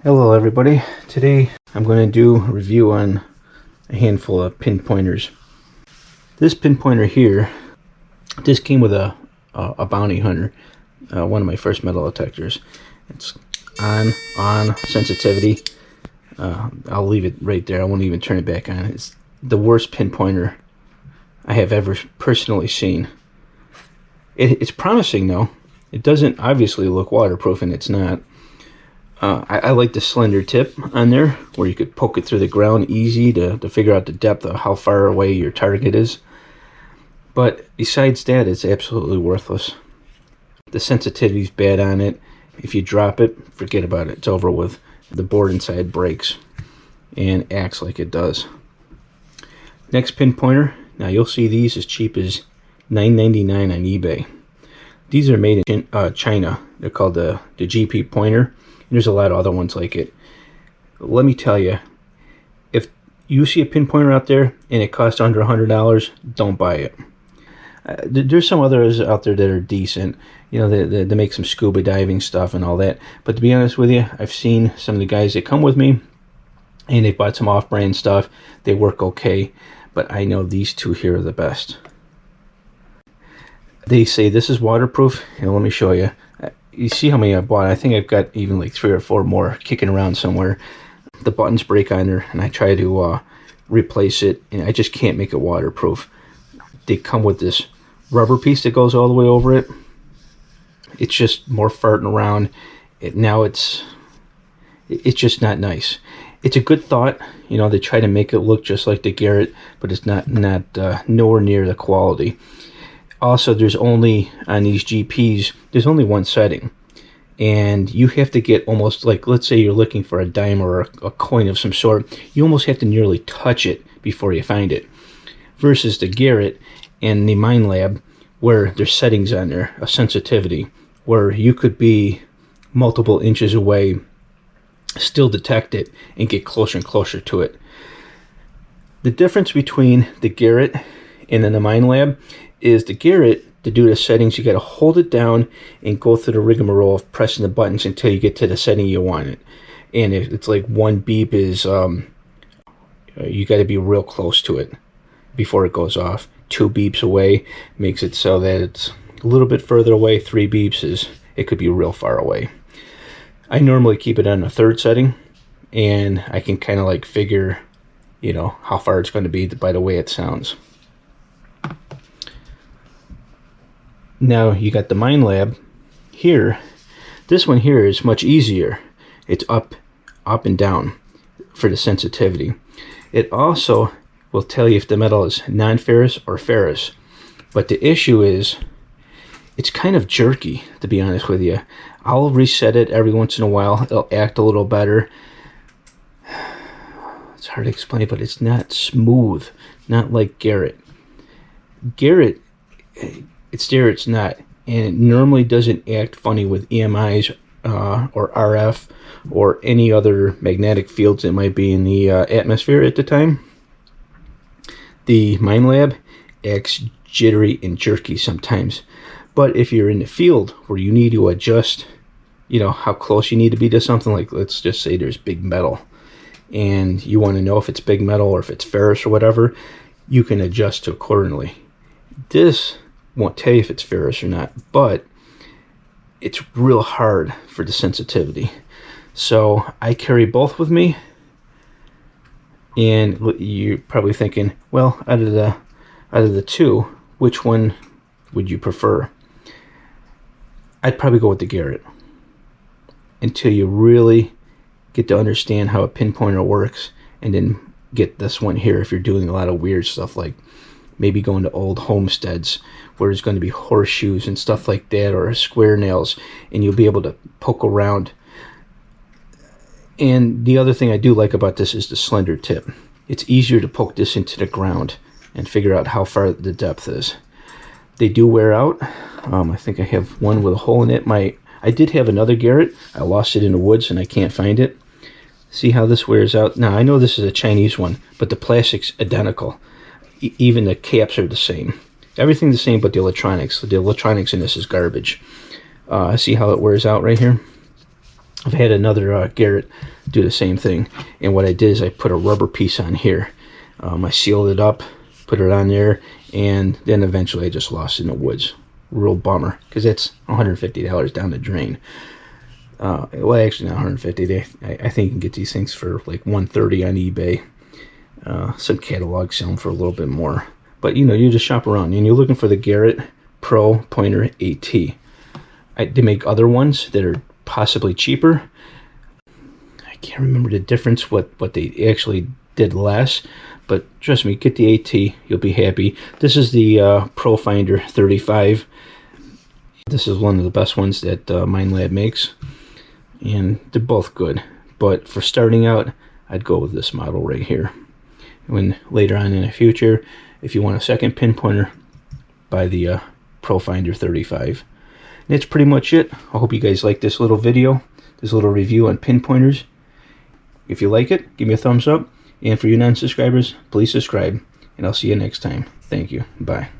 Hello everybody. Today I'm going to do a review on a handful of pinpointers. This pinpointer here, this came with a bounty hunter, one of my first metal detectors. It's on sensitivity. I'll leave it right there. I won't even turn it back on. It's the worst pinpointer I have ever personally seen. It's promising though. It doesn't obviously look waterproof, and it's not. I like the slender tip on there, where you could poke it through the ground easy to figure out the depth of how far away your target is. But besides that, it's absolutely worthless. The sensitivity's bad on it. If you drop it, forget about it. It's over with. The board inside breaks and acts like it does. Next pinpointer. Now you'll see these as cheap as $9.99 on eBay. These are made in China. They're called the GP pointer. There's a lot of other ones like it. Let me tell you, if you see a pinpointer out there and it costs under $100, don't buy it. There's some others out there that are decent. You know, they make some scuba diving stuff and all that. But to be honest with you, I've seen some of the guys that come with me, and they bought some off-brand stuff. They work okay, but I know these two here are the best. They say this is waterproof, and let me show you. You see how many I bought? I think I've got even like 3 or 4 more kicking around somewhere. The buttons break on there, and I try to replace it, and I just can't make it waterproof. They come with this rubber piece that goes all the way over it. It's just more farting around. Now it's just not nice. It's a good thought. You know, they try to make it look just like the Garrett, but it's not nowhere near the quality. Also, there's only, on these GPs, there's only one setting. And you have to get almost, like, let's say you're looking for a dime or a coin of some sort, you almost have to nearly touch it before you find it. Versus the Garrett and the Minelab, where there's settings on there, a sensitivity, where you could be multiple inches away, still detect it, and get closer and closer to it. The difference between the Garrett and then the Minelab is the Garrett, to do the settings, you got to hold it down and go through the rigmarole of pressing the buttons until you get to the setting you want it. And it's like one beep is, you got to be real close to it before it goes off. 2 beeps away makes it so that it's a little bit further away. 3 beeps is, it could be real far away. I normally keep it on a 3rd setting, and I can kind of like figure, you know, how far it's going to be by the way it sounds. Now you got the Minelab here. This one here is much easier. It's up and down for the sensitivity. It also will tell you if the metal is non-ferrous or ferrous. But the issue is, it's kind of jerky, to be honest with you. I'll reset it every once in a while. It'll act a little better. It's hard to explain, but it's not smooth. Not like Garrett. Garrett, it's there, it's not. And it normally doesn't act funny with EMIs or RF or any other magnetic fields that might be in the atmosphere at the time. The Minelab acts jittery and jerky sometimes. But if you're in the field where you need to adjust, you know, how close you need to be to something, like let's just say there's big metal, and you want to know if it's big metal or if it's ferrous or whatever, you can adjust accordingly. This won't tell you if it's ferrous or not, but it's real hard for the sensitivity. So I carry both with me, and you're probably thinking, well, out of the two, which one would you prefer? I'd probably go with the Garrett until you really get to understand how a pinpointer works, and then get this one here if you're doing a lot of weird stuff, like maybe going to old homesteads where there's going to be horseshoes and stuff like that, or square nails, and you'll be able to poke around. And the other thing I do like about this is the slender tip. It's easier to poke this into the ground and figure out how far the depth is. They do wear out. I think I have one with a hole in it. I did have another Garrett. I lost it in the woods and I can't find it. See how this wears out? Now I know this is a Chinese one, but the plastic's identical. Even the caps are the same. Everything's the same but the electronics. The electronics in this is garbage. See how it wears out right here? I've had another Garrett do the same thing, and what I did is I put a rubber piece on here. I sealed it up, put it on there, and then eventually I just lost it in the woods. Real bummer, because it's $150 down the drain. Well, actually not 150. I think you can get these things for like $130 on eBay. Some catalogs sell them for a little bit more. But you know, you just shop around and you're looking for the Garrett Pro Pointer AT. They make other ones that are possibly cheaper. I can't remember the difference, what they actually did less. But trust me, get the AT, you'll be happy. This is the Pro Finder 35. This is one of the best ones that Minelab makes. And they're both good. But for starting out, I'd go with this model right here. When later on in the future, if you want a second pinpointer, buy the Pro Finder 35. And that's pretty much it. I hope you guys like this little video, this little review on pinpointers. If you like it, give me a thumbs up. And for you non-subscribers, please subscribe. And I'll see you next time. Thank you. Bye.